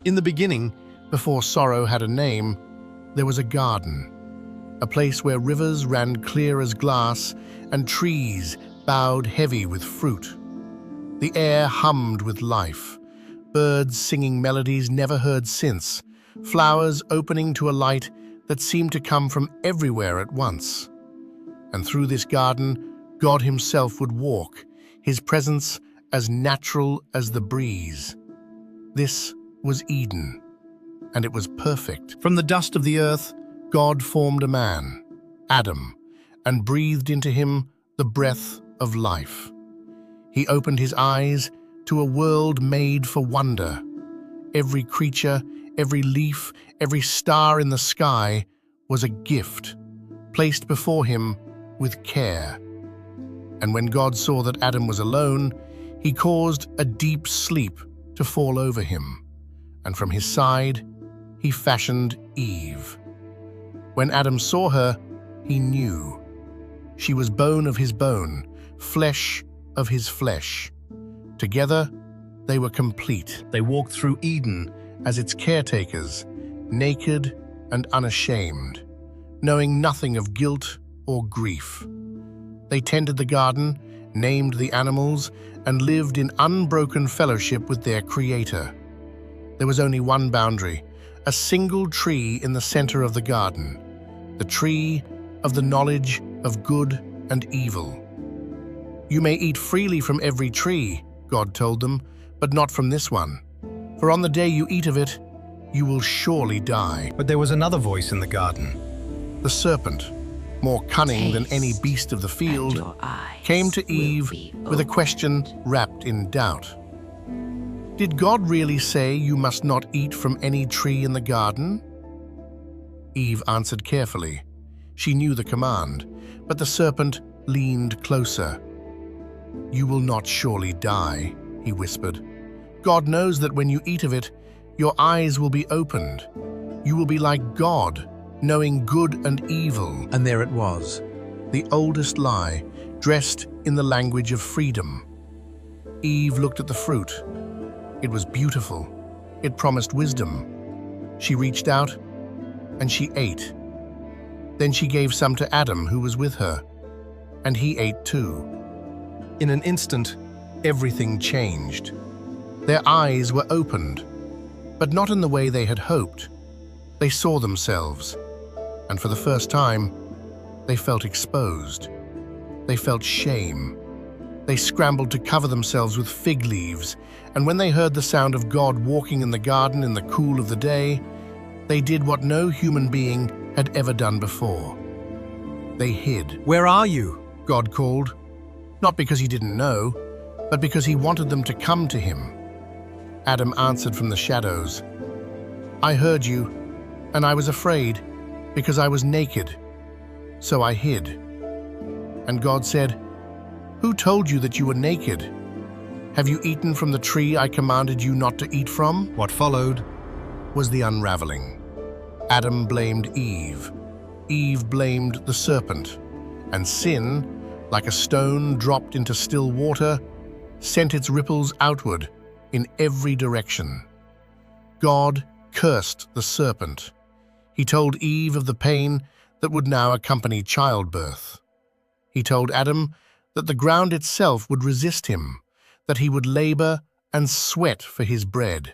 In the beginning, before sorrow had a name, there was a garden, a place where rivers ran clear as glass and trees bowed heavy with fruit. The air hummed with life, birds singing melodies never heard since, flowers opening to a light that seemed to come from everywhere at once. And through this garden, God himself would walk, his presence as natural as the breeze. This was Eden, and it was perfect. From the dust of the earth, God formed a man, Adam, and breathed into him the breath of life. He opened his eyes to a world made for wonder. Every creature, every leaf, every star in the sky was a gift, placed before him with care. And when God saw that Adam was alone, he caused a deep sleep to fall over him, and from his side he fashioned Eve. When Adam saw her, he knew. She was bone of his bone, flesh of his flesh. Together, they were complete. They walked through Eden as its caretakers, naked and unashamed, knowing nothing of guilt or grief. They tended the garden, named the animals, and lived in unbroken fellowship with their Creator. There was only one boundary, a single tree in the center of the garden, the tree of the knowledge of good and evil. "You may eat freely from every tree," God told them, "but not from this one. For on the day you eat of it, you will surely die." But there was another voice in the garden. The serpent, more cunning than any beast of the field, came to Eve with a question wrapped in doubt. "Did God really say you must not eat from any tree in the garden?" Eve answered carefully. She knew the command, but the serpent leaned closer. "You will not surely die," he whispered. "God knows that when you eat of it, your eyes will be opened. You will be like God, knowing good and evil." And there it was. The oldest lie, dressed in the language of freedom. Eve looked at the fruit. It was beautiful. It promised wisdom. She reached out, and she ate. Then she gave some to Adam, who was with her, and he ate too. In an instant, everything changed. Their eyes were opened, but not in the way they had hoped. They saw themselves, and for the first time, they felt exposed. They felt shame. They scrambled to cover themselves with fig leaves, and when they heard the sound of God walking in the garden in the cool of the day, they did what no human being had ever done before. They hid. "Where are you?" God called, not because he didn't know, but because he wanted them to come to him. Adam answered from the shadows, "I heard you, and I was afraid, because I was naked, so I hid." And God said, "Who told you that you were naked? Have you eaten from the tree I commanded you not to eat from?" What followed was the unraveling. Adam blamed Eve. Eve blamed the serpent. And sin, like a stone dropped into still water, sent its ripples outward in every direction. God cursed the serpent. He told Eve of the pain that would now accompany childbirth. He told Adam that the ground itself would resist him, that he would labor and sweat for his bread,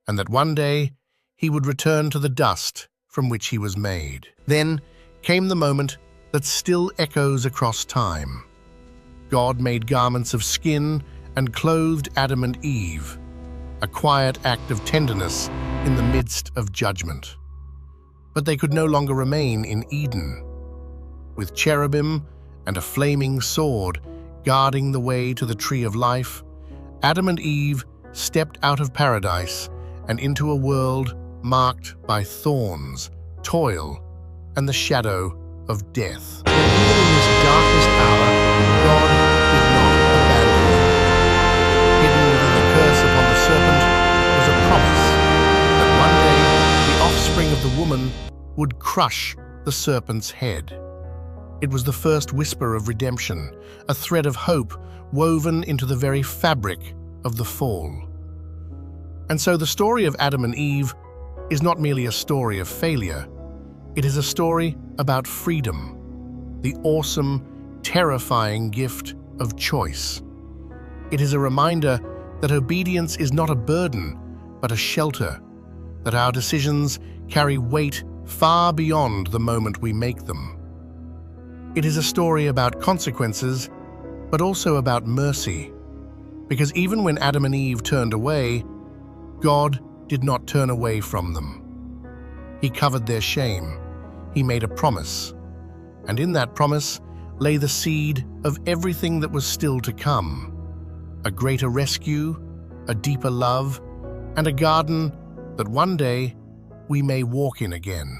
and that one day he would return to the dust from which he was made. Then came the moment that still echoes across time. God made garments of skin and clothed Adam and Eve, a quiet act of tenderness in the midst of judgment. But they could no longer remain in Eden. With cherubim and a flaming sword guarding the way to the tree of life, Adam and Eve stepped out of paradise and into a world marked by thorns, toil, and the shadow of death. Yet even in this darkest hour, God did not abandon them. Hidden within the curse upon the serpent was a promise that one day the offspring of the woman would crush the serpent's head. It was the first whisper of redemption, a thread of hope woven into the very fabric of the fall. And so the story of Adam and Eve is not merely a story of failure. It is a story about freedom, the awesome, terrifying gift of choice. It is a reminder that obedience is not a burden, but a shelter, that our decisions carry weight far beyond the moment we make them. It is a story about consequences, but also about mercy, because even when Adam and Eve turned away, God did not turn away from them. He covered their shame. He made a promise, and in that promise lay the seed of everything that was still to come: a greater rescue, a deeper love, and a garden that one day we may walk in again.